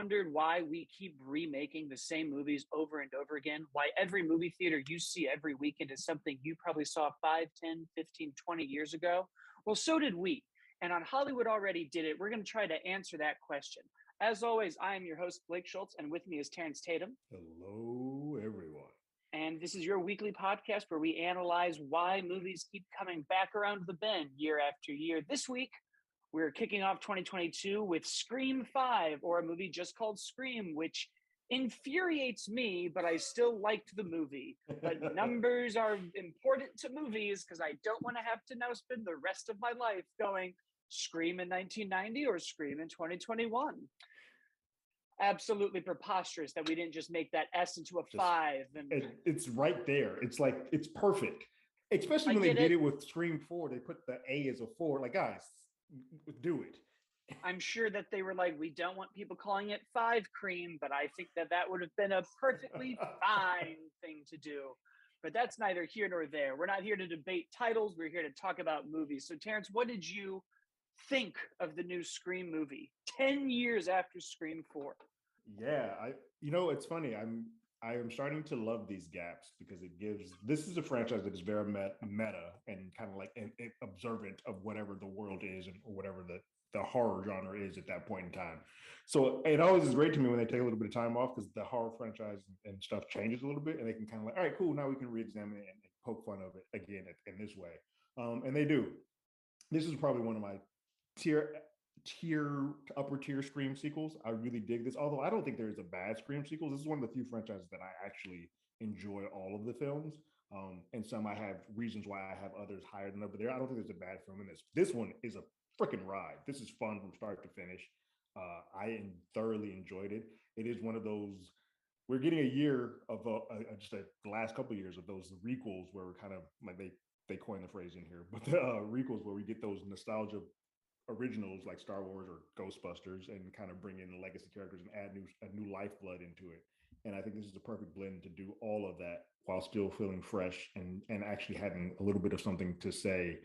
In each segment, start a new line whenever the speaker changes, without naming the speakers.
wondered why we keep remaking the same movies over and over again? Why every movie theater you see every weekend is something you probably saw 5, 10, 15, 20 years ago? Well, so did we. And on Hollywood Already Did It, we're going to try to answer that question. As always, I am your host, Blake Schultz, and with me is Terrence Tatum.
Hello, everyone.
And this is your weekly podcast where we analyze why movies keep coming back around the bend year after year. This week, we're kicking off 2022 with Scream 5, or a movie just called Scream, which infuriates me, but I still liked the movie. But numbers are important to movies because I don't want to have to now spend the rest of my life going Scream in 1990 or Scream in 2021. Absolutely preposterous that we didn't just make that S into a 5. And
it's right there. It's like, it's perfect. Especially when they did it with Scream 4, they put the A as a 4. Like, guys, do it.
I'm sure that they were like, we don't want people calling it 5 Cream, but I think that would have been a perfectly fine thing to do. But that's neither here nor there. We're not here to debate titles. We're here to talk about movies. So, Terrence, what did you think of the new Scream movie 10 years after Scream 4?
Yeah, it's funny. I am starting to love these gaps because this is a franchise that is very meta and kind of like observant of whatever the world is or whatever the horror genre is at that point in time. So it always is great to me when they take a little bit of time off because the horror franchise and stuff changes a little bit and they can kind of like, all right, cool, now we can re-examine it and poke fun of it again in this way. And they do. This is probably one of my upper tier Scream sequels. I really dig this, although I don't think there's a bad Scream sequels. This is one of the few franchises that I actually enjoy all of the films. And some I have reasons why I have others higher than up there. I don't think there's a bad film in this. This one is a freaking ride. This is fun from start to finish. I thoroughly enjoyed it. It is one of those, we're getting a year of the last couple of years of those requels where we're kind of like, they coined the phrase in here, but the requels where we get those nostalgia originals like Star Wars or Ghostbusters and kind of bring in the legacy characters and add a new lifeblood into it. And I think this is a perfect blend to do all of that while still feeling fresh and actually having a little bit of something to say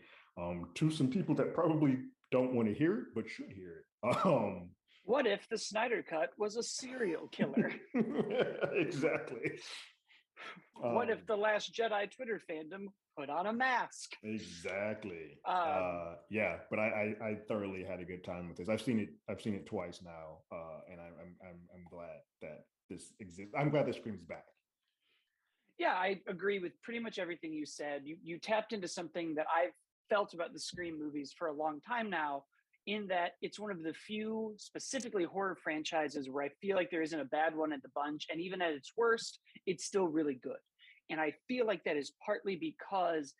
to some people that probably don't want to hear it, but should hear it.
What if the Snyder Cut was a serial killer?
Exactly.
What if the Last Jedi Twitter fandom put on a mask?
Exactly. Yeah, but I thoroughly had a good time with this. I've seen it twice now, and I'm glad that this exists. I'm glad this Scream's back.
Yeah, I agree with pretty much everything you said. You tapped into something that I've felt about the Scream movies for a long time now, in that it's one of the few specifically horror franchises where I feel like there isn't a bad one at the bunch, and even at its worst, it's still really good. And I feel like that is partly because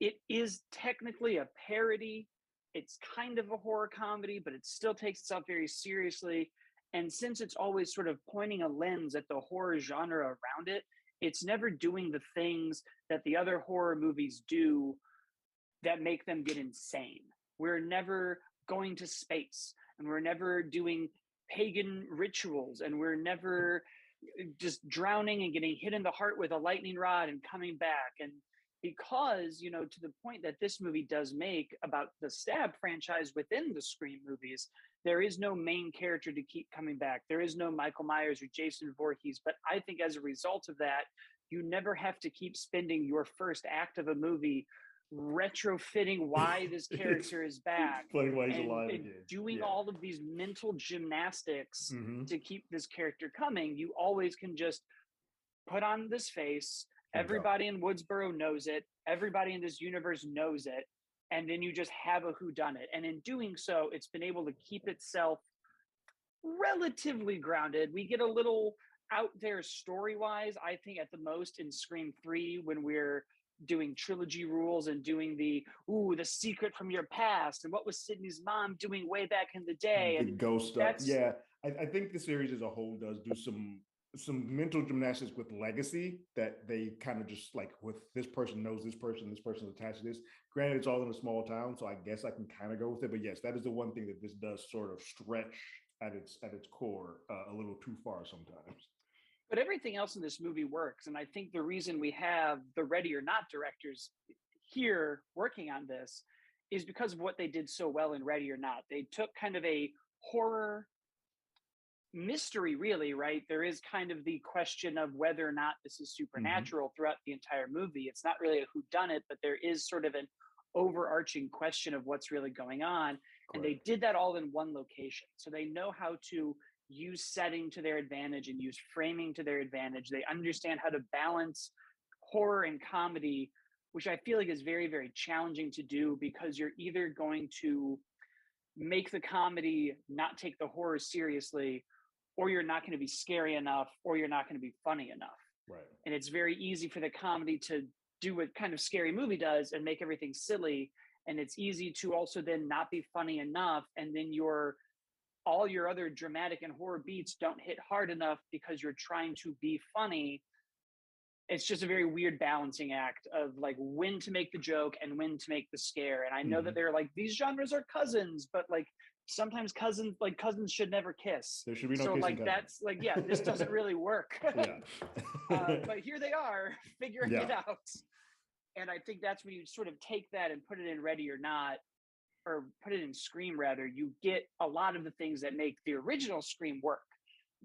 it is technically a parody. It's kind of a horror comedy, but it still takes itself very seriously. And since it's always sort of pointing a lens at the horror genre around it, it's never doing the things that the other horror movies do that make them get insane. We're never going to space, and we're never doing pagan rituals, and we're never just drowning and getting hit in the heart with a lightning rod and coming back. And because, to the point that this movie does make about the Stab franchise within the Scream movies, there is no main character to keep coming back. There is no Michael Myers or Jason Voorhees. But I think as a result of that, you never have to keep spending your first act of a movie retrofitting why this character is back and doing all of these mental gymnastics to keep this character coming. You always can just put on this face. Everybody in Woodsboro knows it. Everybody in this universe knows it. And then you just have a whodunit. And in doing so, it's been able to keep itself relatively grounded. We get a little out there story-wise, I think, at the most in Scream 3 when we're doing trilogy rules and doing the secret from your past and what was Sydney's mom doing way back in the day, and
the ghost stuff. Yeah, I think the series as a whole does do some mental gymnastics with legacy that they kind of just like, with this person knows this person's attached to this. Granted, it's all in a small town, so I guess I can kind of go with it. But yes, that is the one thing that this does sort of stretch at its core a little too far sometimes.
But everything else in this movie works. And I think the reason we have the Ready or Not directors here working on this is because of what they did so well in Ready or Not. They took kind of a horror mystery, really, right? There is kind of the question of whether or not this is
Mm-hmm.
supernatural throughout the entire movie. It's not really a whodunit, but there is sort of an overarching question of what's really going on. And they
Correct.
did that all in one location. So they know how to use setting to their advantage and use framing to their advantage. They understand how to balance horror and comedy, which I feel like is very, very challenging to do because you're either going to make the comedy not take the horror seriously, or you're not going to be scary enough, or you're not going to be funny enough.
Right.
And it's very easy for the comedy to do what kind of scary movie does and make everything silly. And it's easy to also then not be funny enough. And then all your other dramatic and horror beats don't hit hard enough because you're trying to be funny. It's just a very weird balancing act of like when to make the joke and when to make the scare. And I know that
Mm-hmm.
they're like, these genres are cousins, but like sometimes cousins should never kiss.
There should be no
So
kissing
like
cousins.
that's like, yeah, this doesn't really work.
Yeah.
But here they are figuring
Yeah.
it out. And I think that's when you sort of take that and put it in Ready or Not, or put it in Scream rather, you get a lot of the things that make the original Scream work.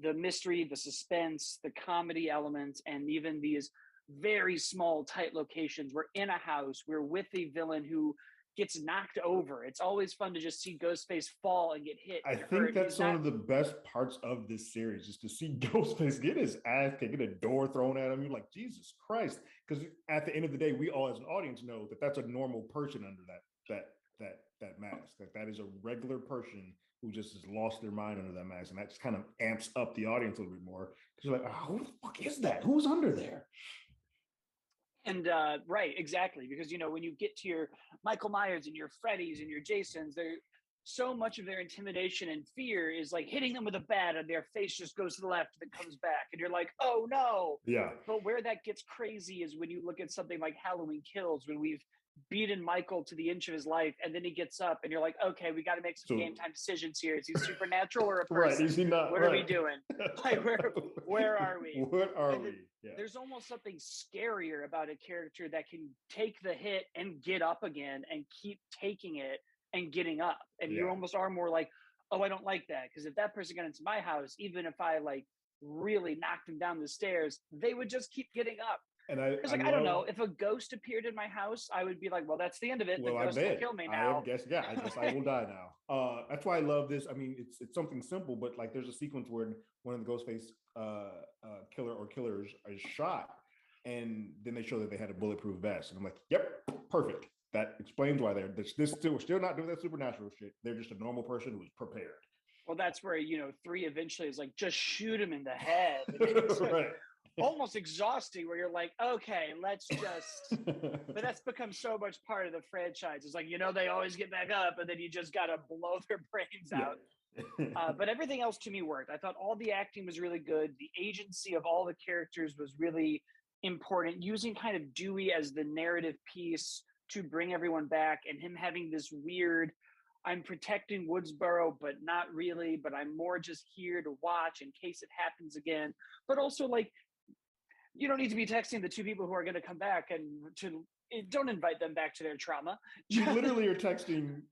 The mystery, the suspense, the comedy elements, and even these very small, tight locations. We're in a house, we're with a villain who gets knocked over. It's always fun to just see Ghostface fall and get hit
I
and
think
hurt.
that's one of the best parts of this series, is to see Ghostface get his ass kicked, get a door thrown at him. You're like, Jesus Christ! Because at the end of the day, we all as an audience know that that's a normal person under that mask. That is a regular person who just has lost their mind under that mask, and that just kind of amps up the audience a little bit more because you're like, oh, who the fuck is that? Who's under there?
And right, exactly, because when you get to your Michael Myers and your Freddys and your Jasons, they're so much of their intimidation and fear is like hitting them with a bat and their face just goes to the left and then comes back and you're like, oh no.
Yeah.
But where that gets crazy is when you look at something like Halloween Kills, when we've beaten Michael to the inch of his life and then he gets up and you're like, okay, we got to make some
So
game time decisions here. Is he supernatural or a
right, is
person?
he not
What are we
right?
doing? Like where are we?
What are
And then
we? Yeah.
there's almost something scarier about a character that can take the hit and get up again and keep taking it and getting up. And you
Yeah.
almost are more like, oh, I don't like that. Because if that person got into my house, even if I like really knocked them down the stairs, they would just keep getting up.
And
Because
I
like, I don't
love.
know, if a ghost appeared in my house, I would be like, well, that's the end of it. The
Well, I
ghost will
bet
kill me
I am
now.
guess. Yeah, I guess I will die now. That's why I love this. I mean, it's something simple, but like there's a sequence where one of the Ghostface killer or killers is shot, and then they show that they had a bulletproof vest, and I'm like, yep, perfect. That explains why this still not doing that supernatural shit. They're just a normal person who's prepared.
Well, that's where, 3 eventually is like, just shoot him in the head. It's like,
Right.
almost exhausting where you're like, okay, let's just, but that's become so much part of the franchise. It's like, they always get back up and then you just got to blow their brains
Yeah.
out. But everything else to me worked. I thought all the acting was really good. The agency of all the characters was really important. Using kind of Dewey as the narrative piece to bring everyone back, and him having this weird, I'm protecting Woodsboro, but not really, but I'm more just here to watch in case it happens again. But also, like, you don't need to be texting the 2 people who are going to come back and don't invite them back to their trauma.
You literally are texting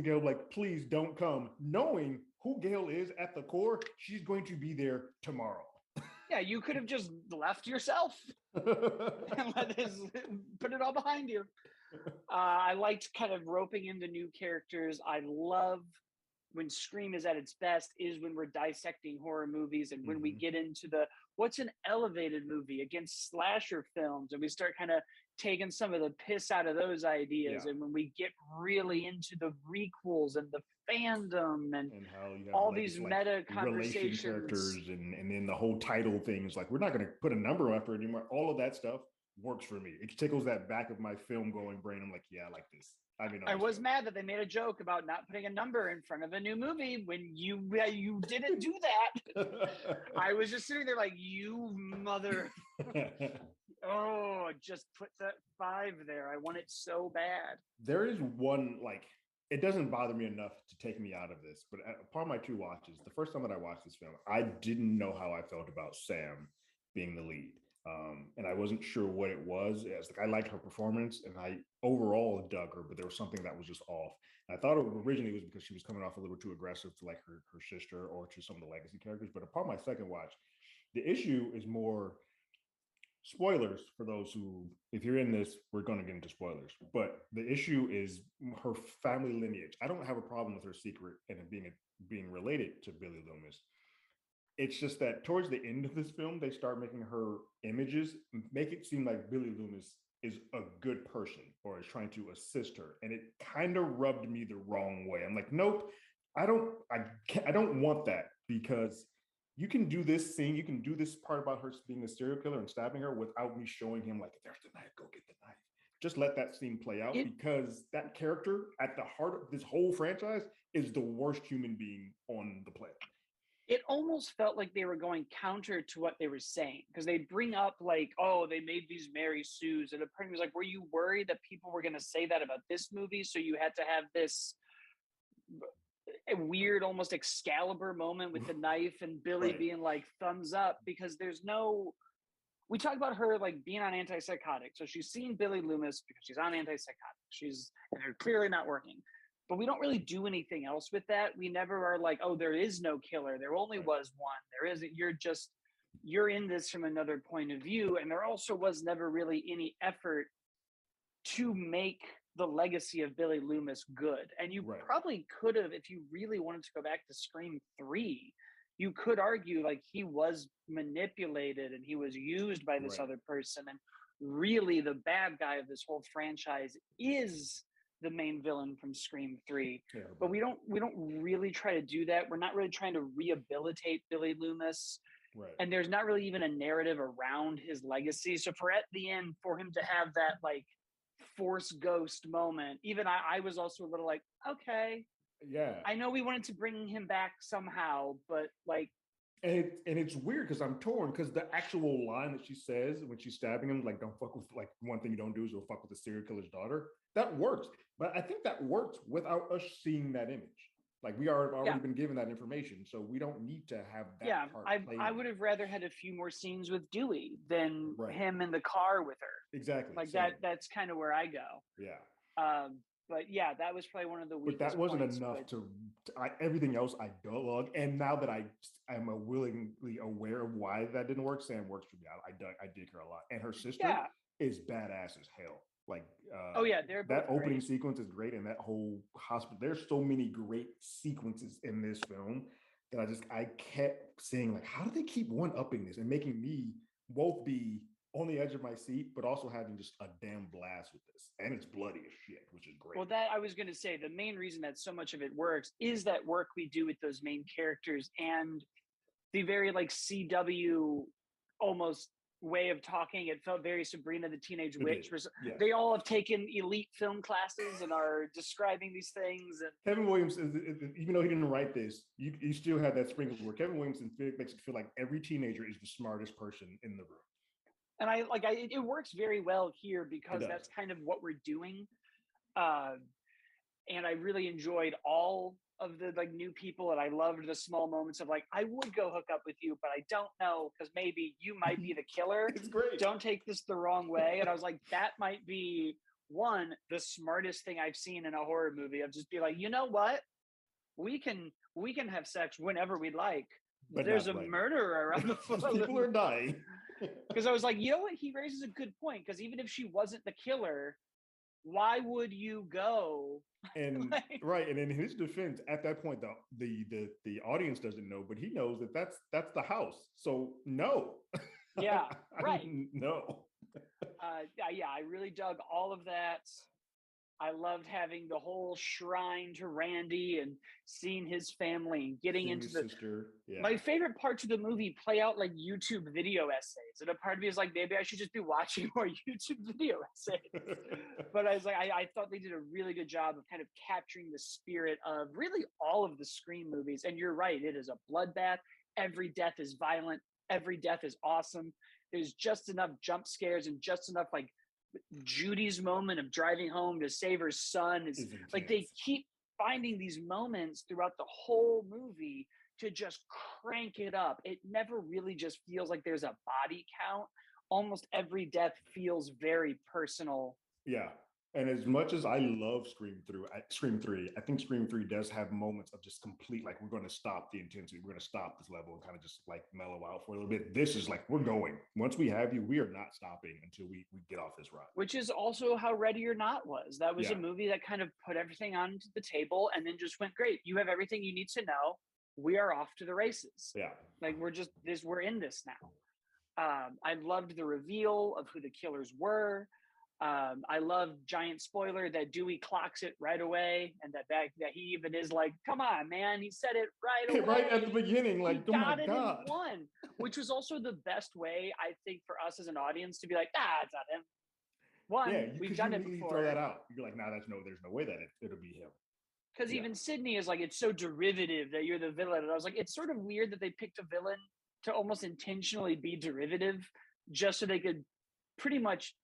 Gail like, please don't come, knowing who Gail is at the core. She's going to be there tomorrow.
Yeah, you could have just left yourself and put it all behind you. I liked kind of roping in the new characters. I love when Scream is at its best is when we're dissecting horror movies and when we get into what's an elevated movie against slasher films, and we start kind of taking some of the piss out of those ideas.
Yeah.
And when we get really into the requels and the fandom and
how you have
all
like,
these
like
meta
relation
conversations,
characters and then the whole title things, like we're not going to put a number after it anymore. All of that stuff works for me. It tickles that back of my film going brain. I'm like, yeah, I like this.
I was mad that they made a joke about not putting a number in front of a new movie when you didn't do that. I was just sitting there like, you mother. Oh, just put that 5 there. I want it so bad.
There is one, like, it doesn't bother me enough to take me out of this, but upon my 2 watches, the first time that I watched this film, I didn't know how I felt about Sam being the lead. And I wasn't sure what it was. It's like I liked her performance, and I overall dug her, but there was something that was just off. And I thought it originally was because she was coming off a little too aggressive to like her sister or to some of the legacy characters. But upon my second watch, the issue is more spoilers for those who, if you're in this, we're going to get into spoilers. But the issue is her family lineage. I don't have a problem with her secret and it being related to Billy Loomis. It's just that towards the end of this film, they start making her images make it seem like Billy Loomis is a good person or is trying to assist her, and it kind of rubbed me the wrong way. I'm like, nope, I don't want that, because you can do this scene, you can do this part about her being a serial killer and stabbing her without me showing him like, there's the knife, go get the knife. Just let that scene play out,
It
because that character at the heart of this whole franchise is the worst human being on the planet.
it almost felt like they were going counter to what they were saying, because they bring up like, oh, they made these Mary Sues, and the person was like, were you worried that people were going to say that about this movie, so you had to have this a weird almost Excalibur moment with the knife and Billy
Right.
being like thumbs up? Because there's no, we talk about her like being on antipsychotic, so she's seen Billy Loomis because she's on antipsychotic, she's, and they're clearly not working, but we don't really do anything else with that. We never are like, oh, there is no killer, there only
Right.
was one, there isn't, you're in this from another point of view. And there also was never really any effort to make the legacy of Billy Loomis good. And you
Right.
probably could have, if you really wanted to go back to Scream 3, you could argue like he was manipulated and he was used by this
Right.
other person. And really, the bad guy of this whole franchise is the main villain from Scream 3.
Yeah,
But we don't really try to do that. We're not really trying to rehabilitate Billy Loomis.
right.
And there's not really even a narrative around his legacy. So for at the end, for him to have that like force ghost moment, even I was also a little like, okay,
Yeah.
I know we wanted to bring him back somehow, but like,
And it's weird because I'm torn, because the actual line that she says when she's stabbing him, like, don't fuck with, like, one thing you don't do is go fuck with the serial killer's daughter, that works. But I think that works without us seeing that image. Like, we are
yeah,
already been given that information, so we don't need to have
yeah,
that part
I
playing.
would have rather had a few more scenes with Dewey than
Right.
him in the car with her.
Exactly.
Like
Same.
that's kind of where I go.
Yeah.
But yeah, that was probably one of the
But that
weakest
wasn't
points.
enough
But
to everything else I dug. And now that I am willingly aware of why that didn't work, Sam works for me. I dig her a lot, and her sister
yeah,
is badass as hell. Like,
oh yeah, they're both
that opening
great.
sequence is great, and that whole hospital. There's so many great sequences in this film that I kept saying, like, how do they keep one upping this and making me both be on the edge of my seat, but also having just a damn blast with this, and it's bloody as shit, which is great.
Well, that I was going to say, the main reason that so much of it works is that work we do with those main characters and the very like CW almost way of talking. It felt very Sabrina the Teenage Witch.
Yeah.
They all have taken elite film classes and are describing these things. And
Kevin Williams, even though he didn't write this, you still have that sprinkle where Kevin Williams makes it feel like every teenager is the smartest person in the room.
and it works very well here because that's kind of what we're doing. Uh, and I really enjoyed all of the like new people, and I loved the small moments of like, I would go hook up with you, but I don't know because maybe you might be the killer.
It's great.
Don't take this the wrong way. And I was like, that might be the smartest thing I've seen in a horror movie, of just be like, you know what, we can have sex whenever we like, but there's a murderer around the floor.
People are dying.
Because I was like, you know what, he raises a good point, because even if she wasn't the killer, why would you go?
And
like,
right, and in his defense, at that point, the audience doesn't know, but he knows that that's the house. So no.
Yeah, right.
No.
Yeah, I really dug all of that. I loved having the whole shrine to Randy and seeing his family and getting into the
sister. Yeah.
My favorite parts of the movie play out like YouTube video essays. And a part of me is like, maybe I should just be watching more YouTube video essays. But I was like, I thought they did a really good job of kind of capturing the spirit of really all of the Scream movies. And you're right, it is a bloodbath. Every death is violent. Every death is awesome. There's just enough jump scares and just enough like Judy's moment of driving home to save her son is like, they keep finding these moments throughout the whole movie to just crank it up. It never really just feels like there's a body count, almost every death feels very personal.
Yeah. And as much as I love Scream 3, I think Scream 3 does have moments of just complete, like, we're going to stop the intensity. We're going to stop this level and kind of just like mellow out for a little bit. This is like, we're going. Once we have you, we are not stopping until we get off this ride.
Which is also how Ready or Not was. That was
Yeah.
a movie that kind of put everything onto the table and then just went, great, you have everything you need to know. We are off to the races.
Yeah.
Like, we're in this now. I loved the reveal of who the killers were. I love, giant spoiler, that Dewey clocks it right away, and that he even is like, "Come on, man!" He said it right away,
right at the beginning. Like,
he
oh my
got it
God.
in one, which was also the best way, I think, for us as an audience to be like, it's not him. One, we've done it before.
Throw that out. You're like, there's no way that it'll be him.
Because even Sydney is like, it's so derivative that you're the villain, and I was like, it's sort of weird that they picked a villain to almost intentionally be derivative, just so they could pretty much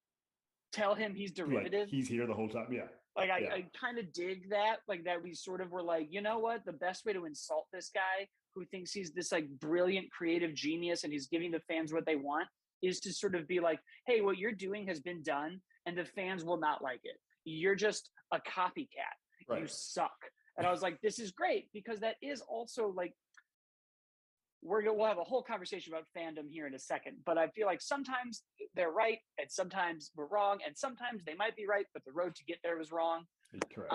tell him he's derivative.
Like, he's here the whole time. Yeah.
Like, I kind of dig that. Like, that we sort of were like, you know what? The best way to insult this guy who thinks he's this like brilliant creative genius and he's giving the fans what they want is to sort of be like, hey, what you're doing has been done and the fans will not like it. You're just a copycat. Right. You suck. And I was like, this is great, because that is also like, we'll have a whole conversation about fandom here in a second, but I feel like sometimes they're right and sometimes we're wrong, and sometimes they might be right, but the road to get there was wrong.
Correct.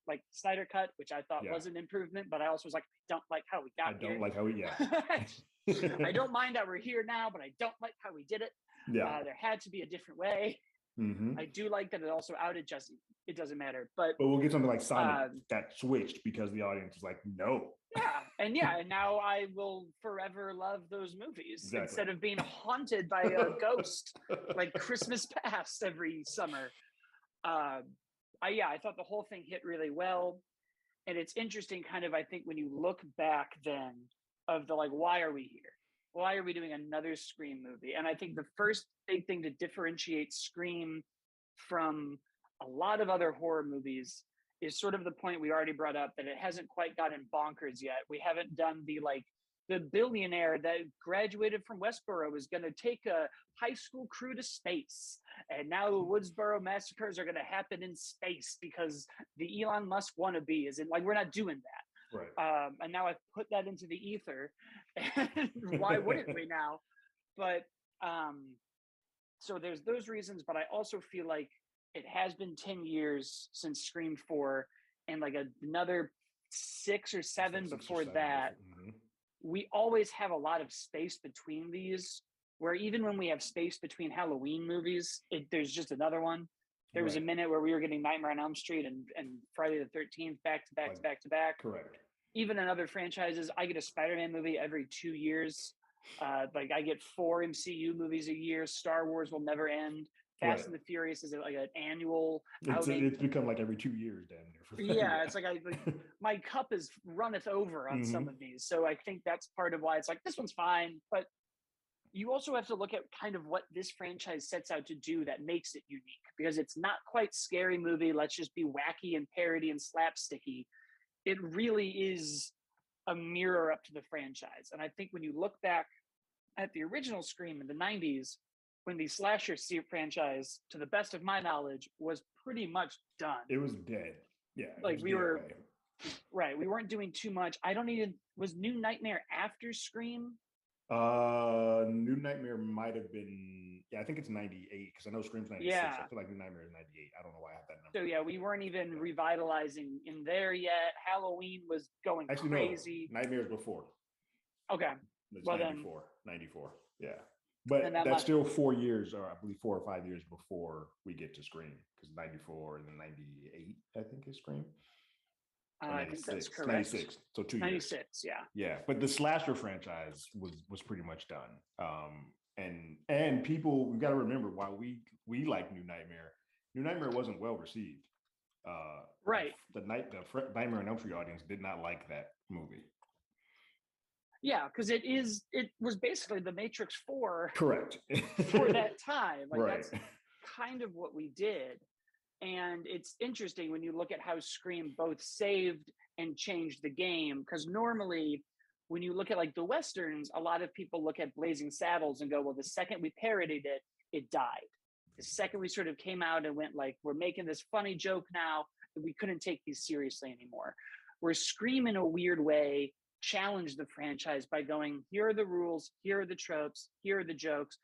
Like Snyder Cut, which I thought was an improvement, but I also was like, I don't like how we got here. I don't like how we, I don't mind that we're here now, but I don't like how we did it. Yeah. There had to be a different way. Mm-hmm. I do like that it also outed Jesse. It doesn't matter, but
we'll get something like Sonic that switched because the audience is like, no.
And now I will forever love those movies instead of being haunted by a ghost like Christmas Past every summer. I thought the whole thing hit really well, and it's interesting, kind of, I think, when you look back then of the like, why are we here? Why are we doing another Scream movie? And I think the first big thing to differentiate Scream from a lot of other horror movies is sort of the point we already brought up, that it hasn't quite gotten bonkers yet. We haven't done the billionaire that graduated from Westboro is going to take a high school crew to space. And now the Woodsboro massacres are going to happen in space because the Elon Musk wannabe is in, like, we're not doing that. Right. And now I've put that into the ether. And why wouldn't we now? But so there's those reasons, but I also feel like it has been 10 years since Scream 4, and like another 6 or 7 before that. Mm-hmm. We always have a lot of space between these, where even when we have space between Halloween movies, there's just another one. There was a minute where we were getting Nightmare on Elm Street and Friday the 13th back to back to back to back.
Correct.
Even in other franchises, I get a Spider-Man movie every 2 years. Like, I get 4 MCU movies a year. Star Wars will never end. Fast and the Furious is like an annual outing.
It's become like every 2 years, damn near.
Yeah, it's like my cup is runneth over on some of these. So I think that's part of why it's like, this one's fine. But you also have to look at kind of what this franchise sets out to do that makes it unique, because it's not quite scary movie, let's just be wacky and parody and slapsticky. It really is a mirror up to the franchise. And I think when you look back at the original Scream in the 90s, when the slasher franchise, to the best of my knowledge, was pretty much done.
It was dead. Yeah.
Like, we were, right, we weren't doing too much. Was New Nightmare after Scream?
New Nightmare might have been, I think it's 98, because I know Scream's 96. Yeah. I feel like New Nightmare is 98. I don't know why I have that number.
So yeah, we weren't even revitalizing in there yet. Halloween was going crazy.
No, Nightmare's before.
Okay.
It's 94. Yeah. But that's still 4 years, or I believe 4 or 5 years before we get to Scream, because 94 and then 98, I think, is Scream.
I think that's correct.
96, so 2 years.
96, yeah.
Yeah, but the slasher franchise was pretty much done. And people, we've got to remember, while we like New Nightmare, New Nightmare wasn't well received.
Right.
The Nightmare on Elm Street audience did not like that movie.
Yeah, because it was basically the Matrix 4.
Correct.
For that time. Like, right. That's kind of what we did. And it's interesting when you look at how Scream both saved and changed the game, because normally when you look at like the Westerns, a lot of people look at Blazing Saddles and go, well, the second we parodied it, it died. The second we sort of came out and went like, we're making this funny joke now, we couldn't take these seriously anymore. Where Scream, in a weird way, challenged the franchise by going, here are the rules, here are the tropes, here are the jokes,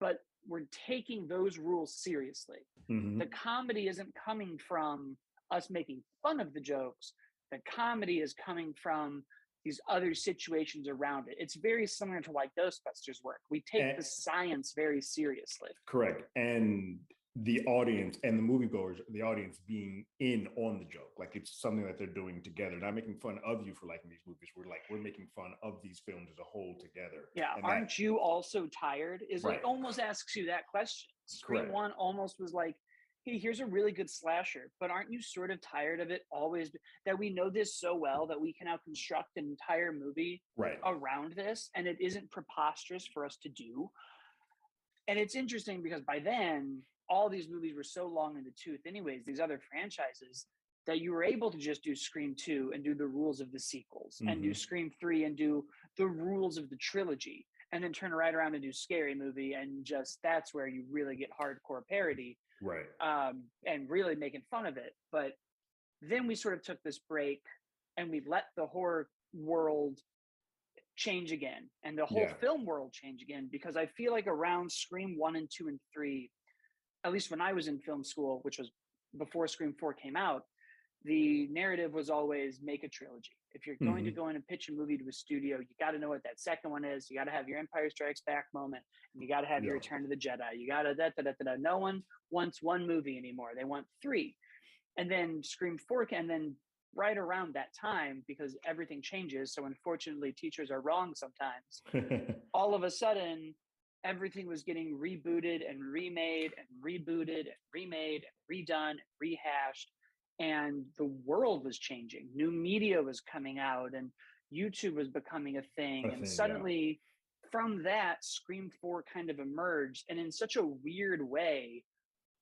but we're taking those rules seriously.
Mm-hmm.
The comedy isn't coming from us making fun of the jokes. The comedy is coming from these other situations around it. It's very similar to why Ghostbusters work. We take the science very seriously.
Correct. And the audience and the moviegoers, the audience being in on the joke. Like it's something that they're doing together. Not making fun of you for liking these movies. We're making fun of these films as a whole together.
Yeah.
And
aren't you also tired? Is
right.
It almost asks you that question. Scream
Correct.
1 almost was like, hey, here's a really good slasher, but aren't you sort of tired of it always, that we know this so well that we can now construct an entire movie
right.
around this, and it isn't preposterous for us to do? And it's interesting because by then, all these movies were so long in the tooth anyways, these other franchises, that you were able to just do Scream 2 and do the rules of the sequels, and do Scream 3 and do the rules of the trilogy, and then turn right around and do Scary Movie, and just that's where you really get hardcore parody.
Right.
And really making fun of it. But then we sort of took this break and we let the horror world change again, and the whole film world change again, because I feel like around Scream 1 and 2 and 3, at least when I was in film school, which was before Scream 4 came out, the narrative was always make a trilogy. If you're going to go in and pitch a movie to a studio, you got to know what that second one is. You got to have your Empire Strikes Back moment. And you got to have your Return of the Jedi. You got to da. No one wants one movie anymore. They want 3. And then Scream 4, and then right around that time, because everything changes, so unfortunately teachers are wrong sometimes, all of a sudden, everything was getting rebooted and remade and rebooted and remade and redone and rehashed. And the world was changing. New media was coming out, and YouTube was becoming a thing. And suddenly, from that, Scream 4 kind of emerged, and in such a weird way,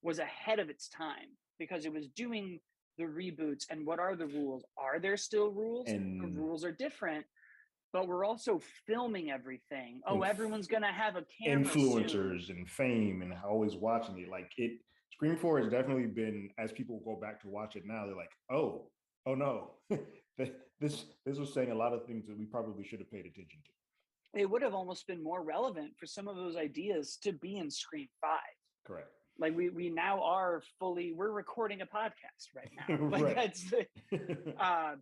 was ahead of its time, because it was doing the reboots. And what are the rules? Are there still rules? The rules are different, but we're also filming everything. Oh, everyone's going to have a camera
influencers
soon.
And fame and always watching it. Like it, Scream 4 has definitely been, as people go back to watch it now, they're like, oh no, this was saying a lot of things that we probably should have paid attention to.
It would have almost been more relevant for some of those ideas to be in Scream 5.
Correct.
Like we now are we're recording a podcast right now. Like
right.
That's the,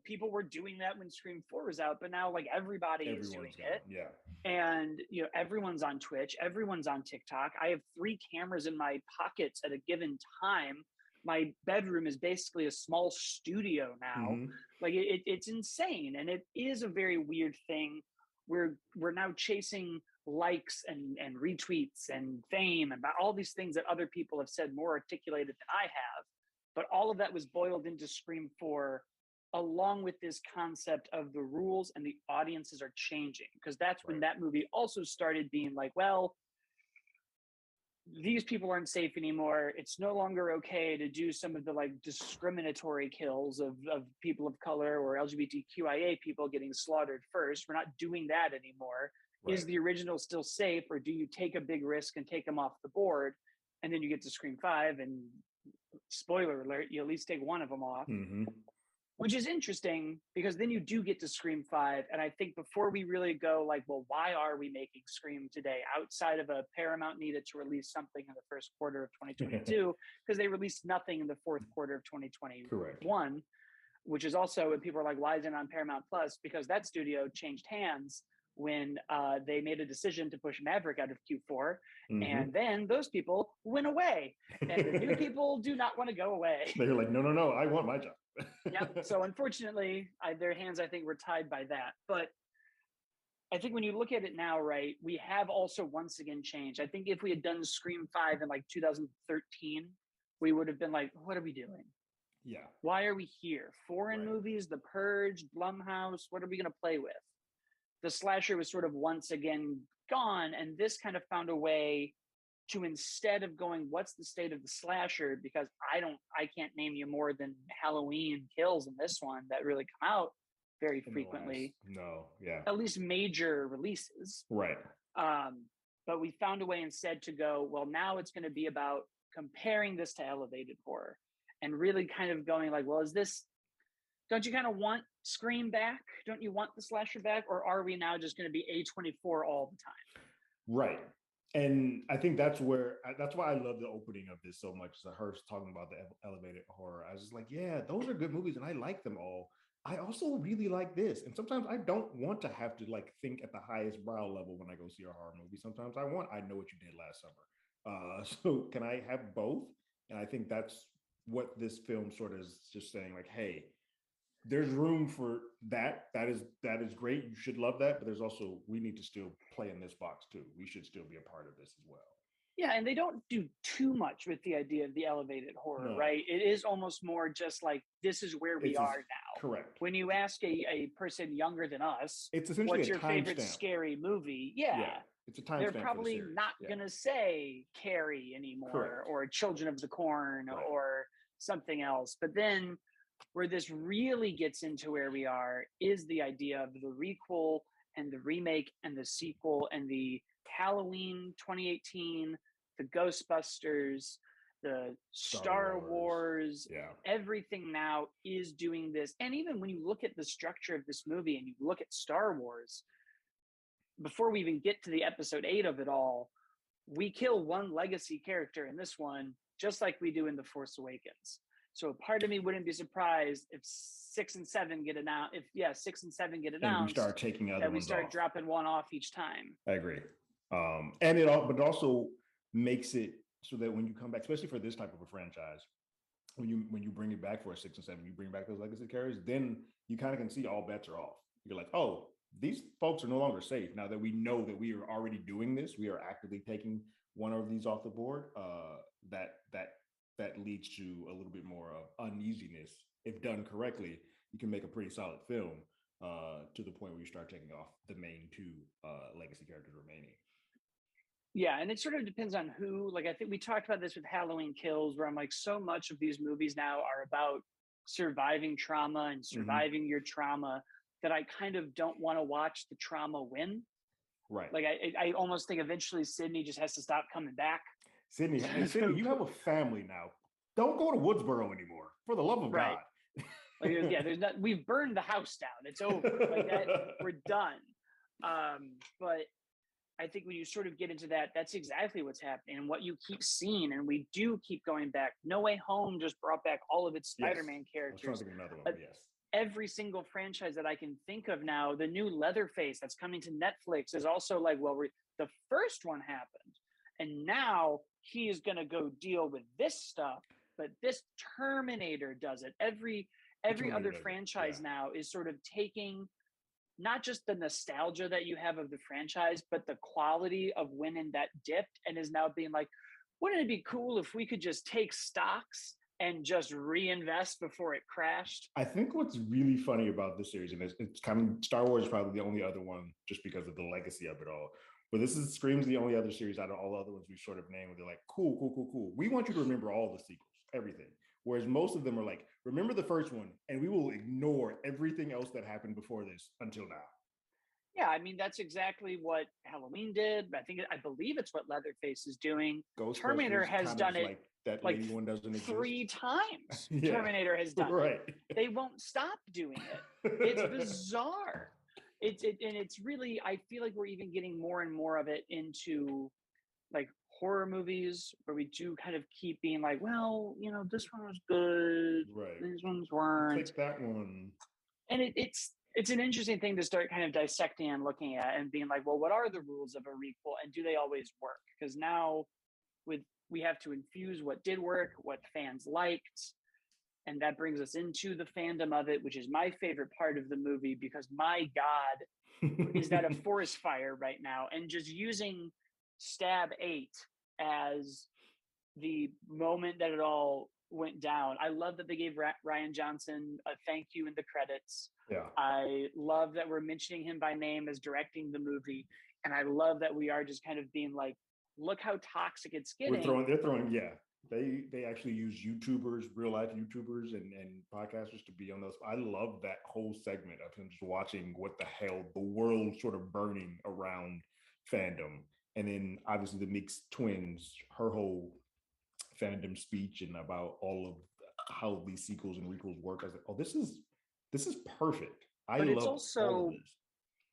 people were doing that when Scream 4 was out, but now like everybody is doing it.
Yeah.
And everyone's on Twitch, everyone's on TikTok. I have 3 cameras in my pockets at a given time. My bedroom is basically a small studio now. Like it's insane. And it is a very weird thing. We're now chasing likes and retweets and fame and all these things that other people have said more articulated than I have. But all of that was boiled into Scream 4, along with this concept of the rules and the audiences are changing. Because that's when that movie also started being like, well, these people aren't safe anymore. It's no longer okay to do some of the like discriminatory kills of people of color or LGBTQIA people getting slaughtered first. We're not doing that anymore. Right. Is the original still safe, or do you take a big risk and take them off the board? And then you get to Scream 5 and spoiler alert, you at least take one of them off, which is interesting because then you do get to Scream 5. And I think before we really go like, well, why are we making Scream today outside of a Paramount needed to release something in the first quarter of 2022 because they released nothing in the fourth quarter of 2021. Correct. Which is also when people are like, why isn't it on Paramount Plus? Because that studio changed hands when they made a decision to push Maverick out of Q4. And then those people went away. And the new people do not want to go away.
They're like, no, I want my job.
Yep. So unfortunately, their hands, I think, were tied by that. But I think when you look at it now, right, we have also once again changed. I think if we had done Scream 5 in like 2013, we would have been like, what are we doing?
Yeah.
Why are we here? Foreign movies, The Purge, Blumhouse, what are we going to play with? The slasher was sort of once again gone, and this kind of found a way to, instead of going, what's the state of the slasher? Because I can't name you more than Halloween kills in this one that really come out very frequently.
No, yeah.
At least major releases.
Right.
but we found a way instead to go, well, now it's going to be about comparing this to elevated horror and really kind of going like, well, is this, don't you kind of want Scream back? Don't you want the slasher back? Or are we now just going to be A24 all the time?
Right. And I think that's why I love the opening of this so much. So her talking about the elevated horror, I was just like, yeah, those are good movies, and I like them all. I also really like this, and sometimes I don't want to have to like think at the highest brow level when I go see a horror movie. Sometimes I know what you did last summer. So can I have both? And I think that's what this film sort of is just saying, like, hey, there's room for that. That is great. You should love that, but there's also, we need to still play in this box too. We should still be a part of this as well.
Yeah, and they don't do too much with the idea of the elevated horror,
No,
right? It is almost more just like, this is where we
it's
are now.
correct.
When you ask a person younger than us,
It's essentially
what's
a
your favorite
timestamp.
scary movie? Yeah,
Yeah, it's a
they're
timestamp for the
probably
series.
not
Yeah.
going to say Carrie anymore
Correct.
or Children of the Corn
Right.
or something else. But then where this really gets into where we are is the idea of the requel and the remake and the sequel and the Halloween 2018, the Ghostbusters, the Star Wars.
Yeah.
Everything now is doing this. And even when you look at the structure of this movie and you look at Star Wars, before we even get to the episode 8 of it all, we kill one legacy character in this one, just like we do in The Force Awakens. So part of me wouldn't be surprised if 6 and 7 get announced. If 6 and 7 get announced,
and we start taking other
that we
ones
start
off.
dropping one off each time.
I agree. And it also makes it so that when you come back, especially for this type of a franchise, when you bring it back for a 6 and 7, you bring back those legacy characters, then you kind of can see all bets are off. You're like, oh, these folks are no longer safe now that we know that we are already doing this. We are actively taking one of these off the board. That leads to a little bit more of uneasiness. If done correctly, you can make a pretty solid film to the point where you start taking off the main two legacy characters remaining.
Yeah, and it sort of depends on who. Like, I think we talked about this with Halloween Kills, where I'm like, so much of these movies now are about surviving trauma and surviving your trauma that I kind of don't want to watch the trauma win.
Right.
Like, I almost think eventually Sydney just has to stop coming back.
Sydney, you have a family now. Don't go to Woodsboro anymore, for the love of God.
Like, there's not. We've burned the house down. It's over. Like that, we're done. But I think when you sort of get into that, that's exactly what's happening and what you keep seeing. And we do keep going back. No Way Home just brought back all of its Spider-Man characters.
I was trying to think of another one, yes.
Every single franchise that I can think of now, the new Leatherface that's coming to Netflix is also like, well, the first one happened. And now he is going to go deal with this stuff. But this Terminator does it. Every other franchise now is sort of taking not just the nostalgia that you have of the franchise, but the quality of when that dipped and is now being like, wouldn't it be cool if we could just take stocks and just reinvest before it crashed?
I think what's really funny about this series, and it's kind of, Star Wars is probably the only other one just because of the legacy of it all. But Scream's the only other series out of all the other ones we sort of named where they're like, cool. We want you to remember all the sequels, everything. Whereas most of them are like, remember the first one, and we will ignore everything else that happened before this until now.
Yeah, I mean, that's exactly what Halloween did. I believe it's what Leatherface is doing. Terminator has done it
that lady one doesn't exist.
3 times. Yeah. Terminator has done it. They won't stop doing it. It's bizarre. It's really, I feel like we're even getting more and more of it into like horror movies where we do kind of keep being like, well, this one was good.
Right.
These ones weren't.
Take that one.
And it's an interesting thing to start kind of dissecting and looking at and being like, well, what are the rules of a requel and do they always work? Because now we have to infuse what did work, what fans liked. And that brings us into the fandom of it, which is my favorite part of the movie because my God, is that a forest fire right now? And just using Stab 8 as the moment that it all went down. I love that they gave Rian Johnson a thank you in the credits.
Yeah.
I love that we're mentioning him by name as directing the movie. And I love that we are just kind of being like, look how toxic it's getting.
They're throwing, yeah. They actually use YouTubers, real life YouTubers and podcasters to be on those. I love that whole segment of him just watching what the hell, the world sort of burning around fandom And then obviously the mixed twins, her whole fandom speech and about all of how these sequels and requels work. I was like, oh, this is perfect. I
But it's
love all of
also
this.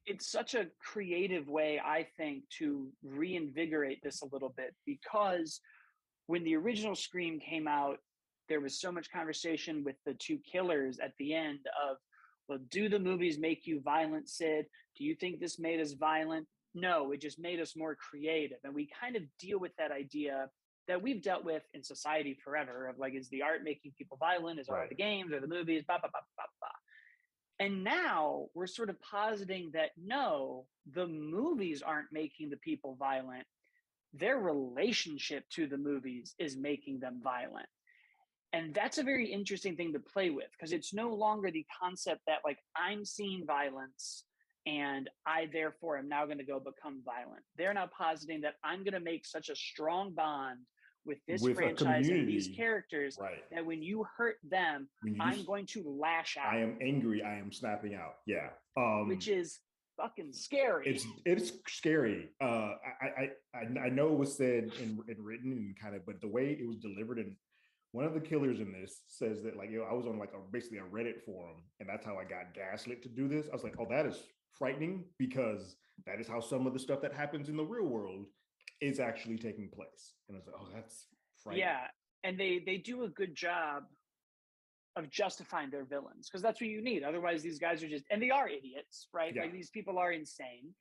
it's such a creative way, I think, to reinvigorate this a little bit because when the original Scream came out, there was so much conversation with the two killers at the end of, well, do the movies make you violent, Sid? Do you think this made us violent? No, it just made us more creative. And we kind of deal with that idea that we've dealt with in society forever of like, is the art making people violent? Is art
Right.
the games or the movies? Blah, blah, blah, blah, blah. And now we're sort of positing that no, the movies aren't making the people violent. Their relationship to the movies is making them violent. And that's a very interesting thing to play with because it's no longer the concept that like I'm seeing violence and I therefore am now going to go become violent. They're now positing that I'm going to make such a strong bond with this
With a
franchise and these
community,
characters
right.
that when you hurt them,
When you
I'm
just
going to lash
I
out,
am angry, I am snapping out. Yeah.
which is fucking scary.
It's scary. I know it was said and written and kind of, but the way it was delivered, and one of the killers in this says that like, I was on like basically a Reddit forum, and that's how I got gaslit to do this. I was like, oh, that is frightening because that is how some of the stuff that happens in the real world is actually taking place. And I was like, oh, that's frightening.
Yeah. And they do a good job of justifying their villains because that's what you need. Otherwise, these guys are just, and they are idiots, right?
Yeah.
Like these people are insane,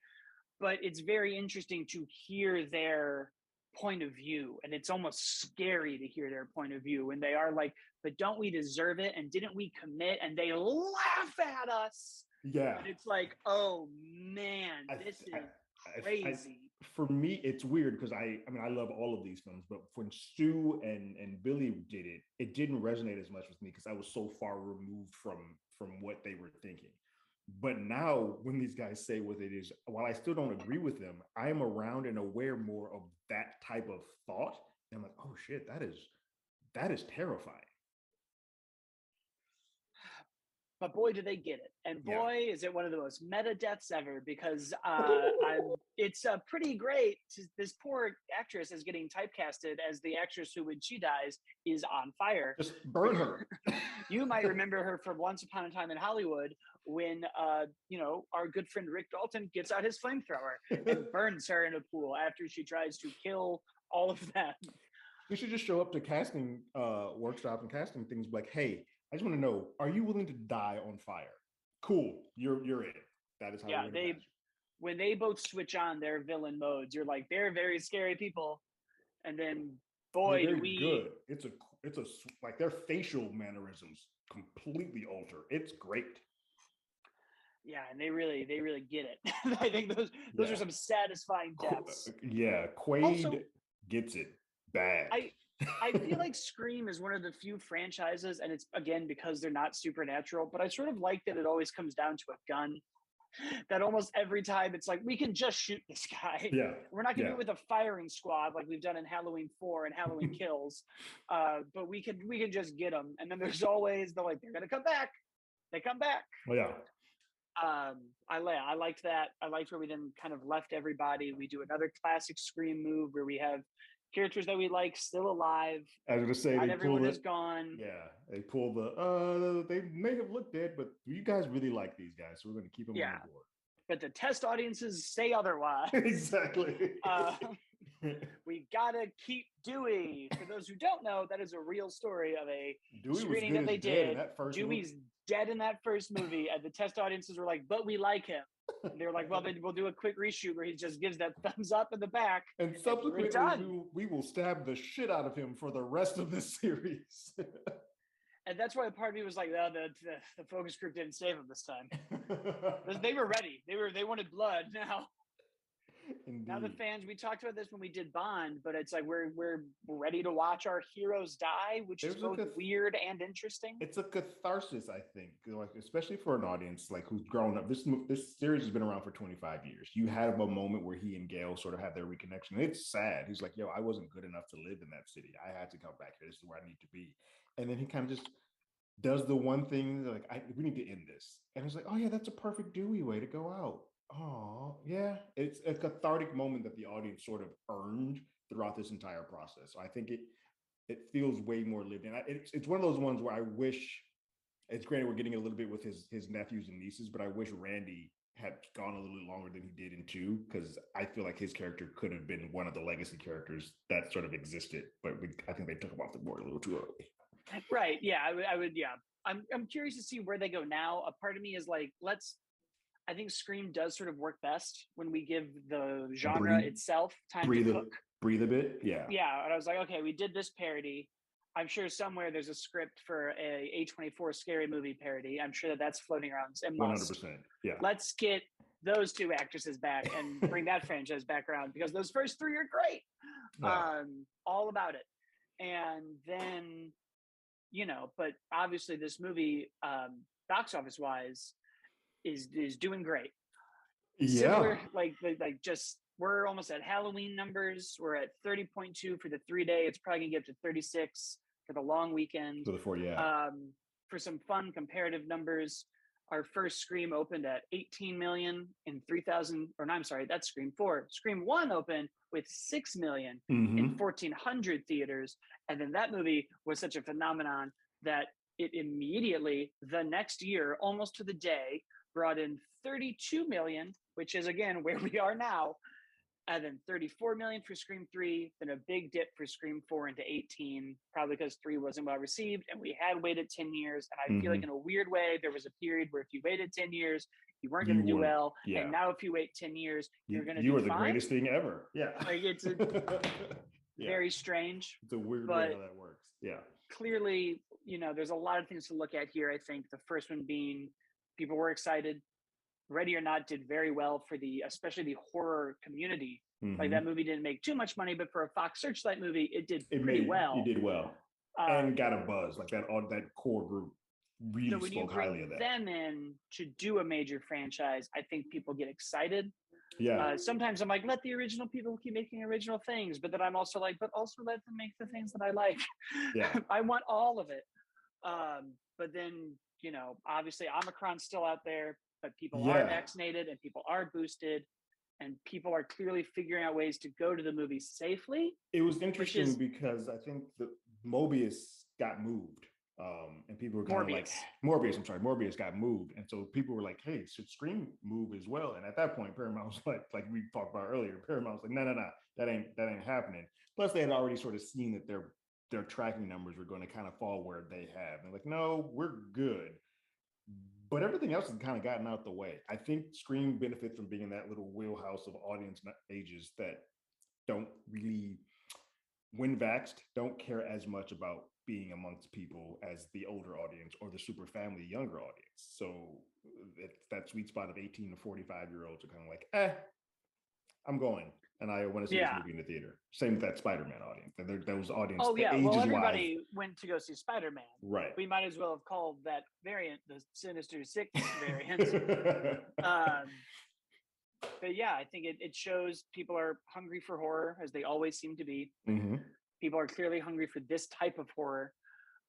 but it's very interesting to hear their point of view. And it's almost scary to hear their point of view when they are like, but don't we deserve it? And didn't we commit? And they laugh at us.
Yeah.
And it's like, oh man, this is crazy.
For me, it's weird because I mean, I love all of these films, but when Stu and Billy did it, it didn't resonate as much with me because I was so far removed from what they were thinking. But now, when these guys say what it is, while I still don't agree with them, I am around and aware more of that type of thought. And I'm like, oh shit, that is terrifying.
But boy, do they get it! And
Yeah.
boy, is it one of the most meta deaths ever because it's pretty great. This poor actress is getting typecasted as the actress who, when she dies, is on fire.
Just burn her.
You might remember her from Once Upon a Time in Hollywood when, our good friend Rick Dalton gets out his flamethrower and burns her in a pool after she tries to kill all of them.
You should just show up to casting workshops and casting things like, hey, I just want to know, are you willing to die on fire? Cool, you're in. That is how
Yeah,
we're gonna match.
when they both switch on their villain modes, you're like, they're very scary people. And then,
They're
boy, do
very
we.
good. It's a like their facial mannerisms completely alter. It's great.
Yeah, and they really get it. I think those are
Yeah,
some satisfying deaths.
yeah. Quaid
Also,
gets it bad.
I feel like Scream is one of the few franchises, and it's again because they're not supernatural, but I sort of like that it always comes down to a gun. That almost every time it's like we can just shoot this guy.
Yeah,
We're not gonna
yeah.
do it with a firing squad like we've done in Halloween 4 and Halloween Kills, but we can just get them. And then there's always they're gonna come back. They come back.
Well, yeah.
I liked that. I liked where we then kind of left everybody. We do another classic Scream move where we have characters that we like still alive.
I was gonna say
Not
they pull
everyone
the
is gone.
yeah, they pull they may have looked dead, but you guys really like these guys, so we're gonna keep them on
Yeah,
the board.
but the test audiences say otherwise.
Exactly.
uh, we gotta keep Dewey. For those who don't know, that is a real story of a
Dewey was
screening
good
that
as
they
dead in
did.
that first
Dewey's
movie.
dead in that first movie, and the test audiences were like, "But we like him." And they were like, "Well, then we'll do a quick reshoot where he just gives that thumbs up in the back,
And
and we're
subsequently,
done."
we will stab the shit out of him for the rest of this series.
And that's why part of me was like, "Oh, the focus group didn't save him this time." They were ready. They wanted blood now. Now the
Indeed.
fans, we talked about this when we did Bond, but it's like we're ready to watch our heroes die, which is
There's a
both weird and interesting.
it's a catharsis, I think, like especially for an audience like who's grown up. This series has been around for 25 years. You have a moment where he and Gail sort of have their reconnection. And it's sad. He's like, "Yo, I wasn't good enough to live in that city. I had to come back here. This is where I need to be." And then he kind of just does the one thing like, we need to end this. And it's like, "Oh yeah, that's a perfect Dewey way to go out." Oh, yeah. It's a cathartic moment that the audience sort of earned throughout this entire process. So I think it feels way more lived in. It's one of those ones where I wish it's granted we're getting a little bit with his nephews and nieces, but I wish Randy had gone a little bit longer than he did in two, because I feel like his character could have been one of the legacy characters that sort of existed, but I think they took him off the board a little too early.
Right. Yeah. I would. Yeah. I'm curious to see where they go now. A part of me is like, I think Scream does sort of work best when we give the genre
Breathe,
itself time to
breathe,
cook.
breathe a bit. Yeah,
Yeah. And I was like, okay, we did this parody. I'm sure somewhere there's a script for a A24 scary movie parody. I'm sure that that's floating around. It must.
100%. Yeah,
Let's get those two actresses back and bring that franchise back around because those first three are great.
yeah,
All about it. And then, but obviously this movie, box office wise, is doing great.
yeah.
Similar, like just we're almost at Halloween numbers. We're at 30.2 for the 3 day. It's probably gonna get up to 36 for the long weekend.
For the four, yeah.
For some fun comparative numbers, our first Scream opened at 18 million in 3,000, or no, I'm sorry, that's Scream 4. Scream 1 opened with 6 million in
Mm-hmm.
1,400 theaters. And then that movie was such a phenomenon that it immediately, the next year, almost to the day, brought in 32 million, which is again where we are now, and then 34 million for Scream 3, then a big dip for Scream 4 into 18, probably because 3 wasn't well received. And we had waited 10 years. And I feel
Mm-hmm.
like in a weird way, there was a period where if you waited 10 years, you weren't going
You
to do
were,
well.
yeah.
And now if you wait 10 years, you're going to
You
do
are the
fine.
greatest thing ever. Yeah.
Like it's
Yeah.
very strange.
It's a weird way
but
how that works. Yeah.
clearly, there's a lot of things to look at here. I think the first one being people were excited. Ready or Not did very well for especially the horror community. Like
Mm-hmm.
that movie didn't make too much money, but for a Fox Searchlight movie, it did pretty
You
well.
did well, and got a buzz like that. All that core group
So
really
when you
spoke highly
bring
of that.
them in to do a major franchise, I think people get excited.
Yeah.
Sometimes I'm like, let the original people keep making original things, but then I'm also like, but also let them make the things that I like.
Yeah.
I want all of it. But then, obviously Omicron's still out there, but people are
Yeah.
vaccinated and people are boosted and people are clearly figuring out ways to go to the movie safely,
It was
which
interesting
is
because I think the Mobius got moved. And people were kind of like
Morbius.
Morbius. I'm sorry, Morbius got moved, and so people were like, "Hey, should Scream move as well?" And at that point, Paramount was like we talked about earlier, Paramount was like, "No, that ain't happening." Plus, they had already sort of seen that their tracking numbers were going to kind of fall where they have, and like, no, we're good. But everything else has kind of gotten out the way. I think Scream benefits from being in that little wheelhouse of audience ages that don't really, when vaxxed, don't care as much about being amongst people as the older audience or the super family younger audience. So it's that sweet spot of 18 to 45-year-olds are kind of like, I'm going. And I want to see this
Yeah.
movie in the theater. Same with that Spider-Man audience. Those audience,
Oh
the
yeah. Well,
ages wise,
everybody went to go see Spider-Man.
right?
We might as well have called that variant the Sinister Six variant. But yeah, I think it shows people are hungry for horror as they always seem to be.
Mm-hmm.
People are clearly hungry for this type of horror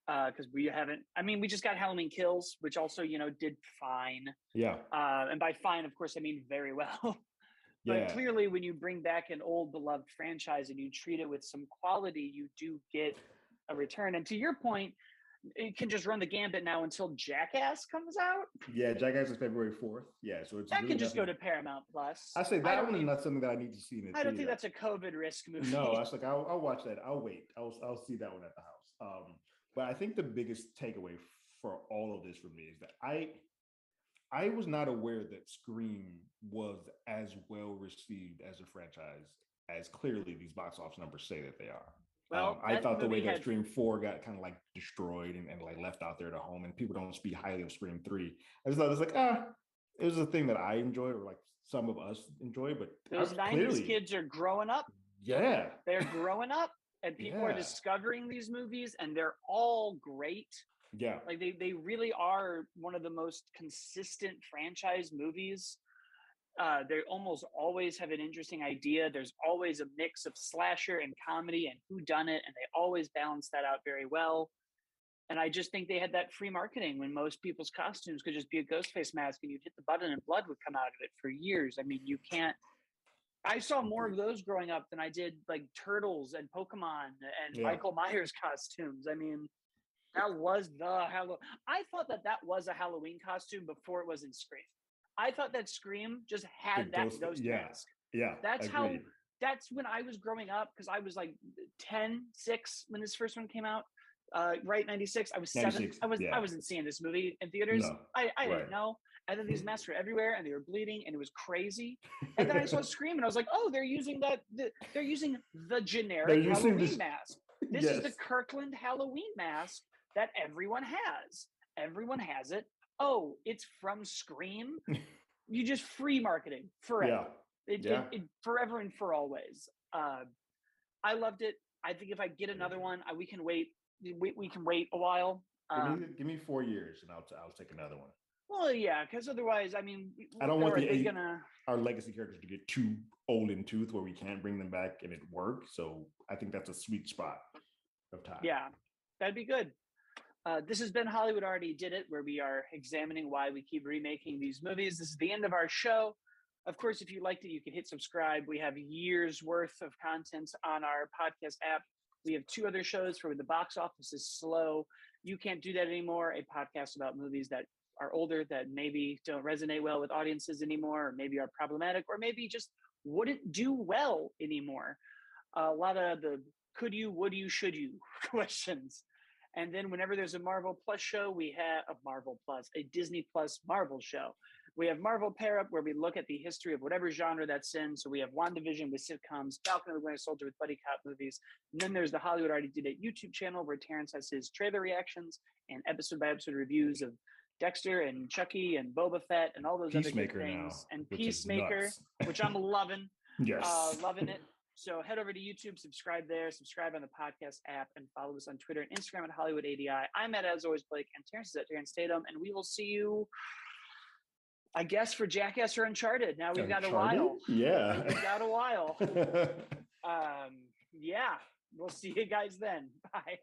because we haven't. I mean, we just got Halloween Kills, which also did fine.
Yeah.
And by fine, of course, I mean very well. But
Yeah.
clearly, when you bring back an old beloved franchise and you treat it with some quality, you do get a return. And to your point, it can just run the gambit now until Jackass comes out.
Yeah, Jackass is February 4th. Yeah, so it's
That
really
can just
nothing.
go to Paramount Plus.
I say that one is not something that I need to see in the
I don't think
theater.
that's a COVID risk movie.
No, I was like, I'll watch that. I'll wait. I'll see that one at the house. But I think the biggest takeaway for all of this for me is that I was not aware that Scream was as well received as a franchise as clearly these box office numbers say that they are.
Well,
I thought the way that
had...
Scream 4 got kind of like destroyed and like left out there at home, and people don't speak highly of Scream 3. I just thought it was like, it was a thing that I enjoy, or like some of us enjoy, but
those 90s clearly... kids are growing up.
Yeah.
They're growing up, and people are discovering these movies, and they're all great.
Yeah.
Like they really are one of the most consistent franchise movies. They almost always have an interesting idea. There's always a mix of slasher and comedy and whodunit, and they always balance that out very well. And I just think they had that free marketing when most people's costumes could just be a ghost face mask and you'd hit the button and blood would come out of it for years. I mean, you can't. I saw more of those growing up than I did like Turtles and Pokemon and
Yeah.
Michael Myers costumes. I mean, that was the Halloween. I thought that was a Halloween costume before it was in Scream. I thought that Scream just had that ghost
yeah.
mask.
Yeah.
That's
Agreed.
how. That's when I was growing up because I was like 10, 6 when this first one came out. Right, 96. I was 7. I wasn't seeing this movie in theaters.
No.
I
Right.
didn't know. And then these masks were everywhere and they were bleeding and it was crazy. And then I saw Scream and I was like, oh, they're using they're using the generic Halloween mask. This is the Kirkland Halloween mask that everyone has. Everyone has it. Oh, it's from Scream. You just free marketing forever.
Yeah.
It forever and for always. I loved it. I think if I get another one, we can wait. We can wait a while.
Give me 4 years, and I'll take another one.
Well, yeah, because otherwise, I mean,
I don't want our legacy characters to get too old in tooth where we can't bring them back and it works. So I think that's a sweet spot of time.
Yeah, that'd be good. This has been Hollywood Already Did It, where we are examining why we keep remaking these movies. This is the end of our show. Of course, if you liked it, you can hit subscribe. We have years worth of content on our podcast app. We have 2 other shows for when the box office is slow. You can't do that anymore. A podcast about movies that are older that maybe don't resonate well with audiences anymore, or maybe are problematic, or maybe just wouldn't do well anymore. A lot of the could you, would you, should you questions. And then whenever there's a Marvel Plus show, we have a Disney Plus Marvel show. We have Marvel Pair Up, where we look at the history of whatever genre that's in. So we have WandaVision with sitcoms, Falcon and the Winter Soldier with buddy cop movies. And then there's the Hollywood Already Did It YouTube channel, where Terrence has his trailer reactions and episode by episode reviews of Dexter and Chucky and Boba Fett and all those other good things. And Peacemaker, which I'm loving.
Yes.
Loving it. So head over to YouTube, subscribe there, subscribe on the podcast app, and follow us on Twitter and Instagram at Hollywood ADI. I'm at As Always Blake, and Terrence is at Terrence Tatum, and we will see you, I guess, for Jackass or Uncharted. Now we've got a while.
Yeah.
We've got a while. Yeah. We'll see you guys then. Bye.